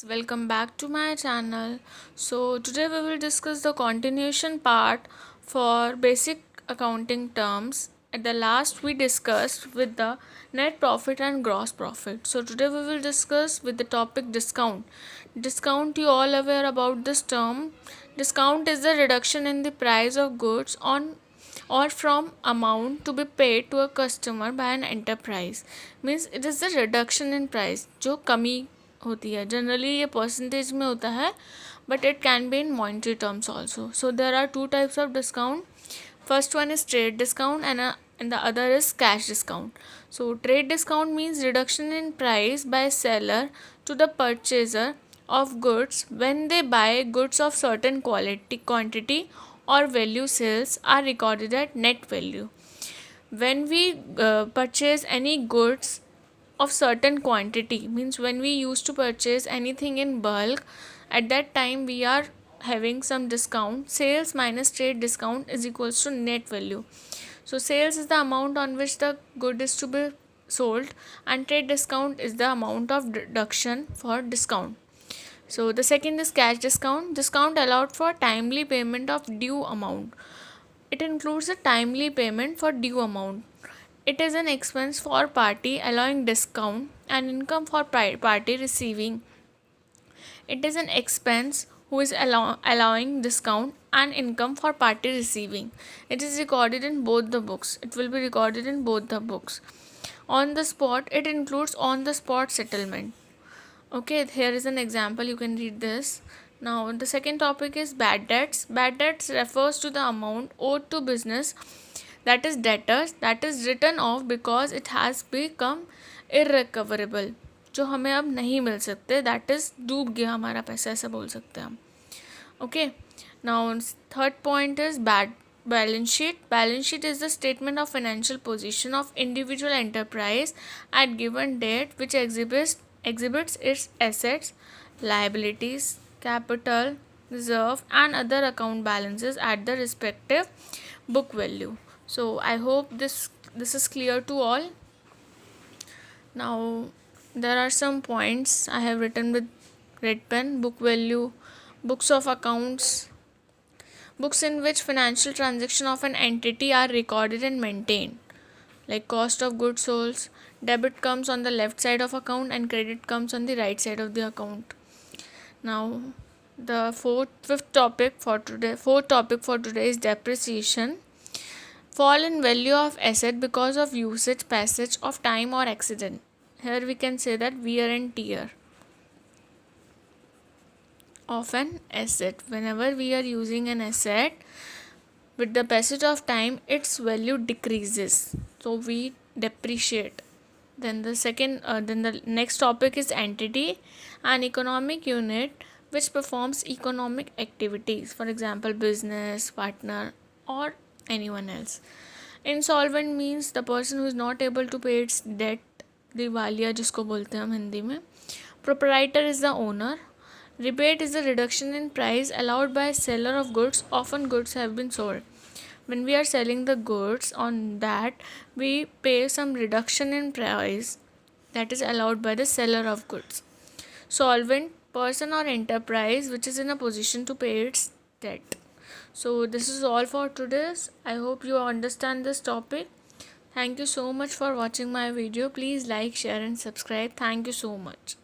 Welcome back to my channel. So today we will discuss the continuation part for basic accounting terms. At the last we discussed with the net profit and gross profit. So today we will discuss with the topic discount. Discount, you all aware about this term. Discount is the reduction in the price of goods on or from amount to be paid to a customer by an enterprise. Means it is the reduction in price जो कमी होती है. Generally ये percentage में होता है, but it can be in monetary terms also. So there are two types of discount. First one is trade discount and the other is cash discount. So trade discount means reduction in price by seller to the purchaser of goods when they buy goods of certain quantity or value. Sales are recorded at net value. When we purchase any goods of certain quantity, means when we used to purchase anything in bulk, at that time we are having some discount. Sales minus trade discount is equals to net value. So sales is the amount on which the good is to be sold, and trade discount is the amount of deduction for discount. So the second is cash discount. Discount allowed for timely payment of due amount. It includes a timely payment for due amount. It is an expense for party allowing discount and income for party receiving. It is an expense who is allowing discount and income for party receiving. It is recorded in both the books. It will be recorded in both the books. On the spot, it includes on the spot settlement. Okay, here is an example. You can read this. Now, the second topic is bad debts. Bad debts refers to the amount owed to business, that is debtors, that is written off because it has become irrecoverable. जो हमें अब नहीं मिल सकते, that is डूब गया हमारा पैसा, ऐसा बोल सकते हैं हम. Okay, now third point is bad balance sheet. Balance sheet is the statement of financial position of individual enterprise at given date which exhibits its assets, liabilities, capital, reserve and other account balances at the respective book value. So I hope this is clear to all. Now there are some points I have written with red pen. Book value, books of accounts, books in which financial transaction of an entity are recorded and maintained, like cost of goods sold. Debit comes on the left side of account and credit comes on the right side of the account. Now the fourth topic for today is depreciation. Fall in value of asset because of usage, passage of time or accident. Here we can say that wear and tear of an asset. Whenever we are using an asset, with the passage of time its value decreases, so we depreciate. Then the next topic is entity, an economic unit which performs economic activities, for example business partner or anyone else. Insolvent means the person who is not able to pay its debt, दिवालिया जिसको बोलते हैं हम हिंदी में. Proprietor is the owner. Rebate is the reduction in price allowed by seller of goods. Often goods have been sold. When we are selling the goods, on that we pay some reduction in price that is allowed by the seller of goods. Solvent, person or enterprise which is in a position to pay its debt. So this is all for today. I hope you understand this topic. Thank you so much for watching my video. Please like, share and subscribe. Thank you so much.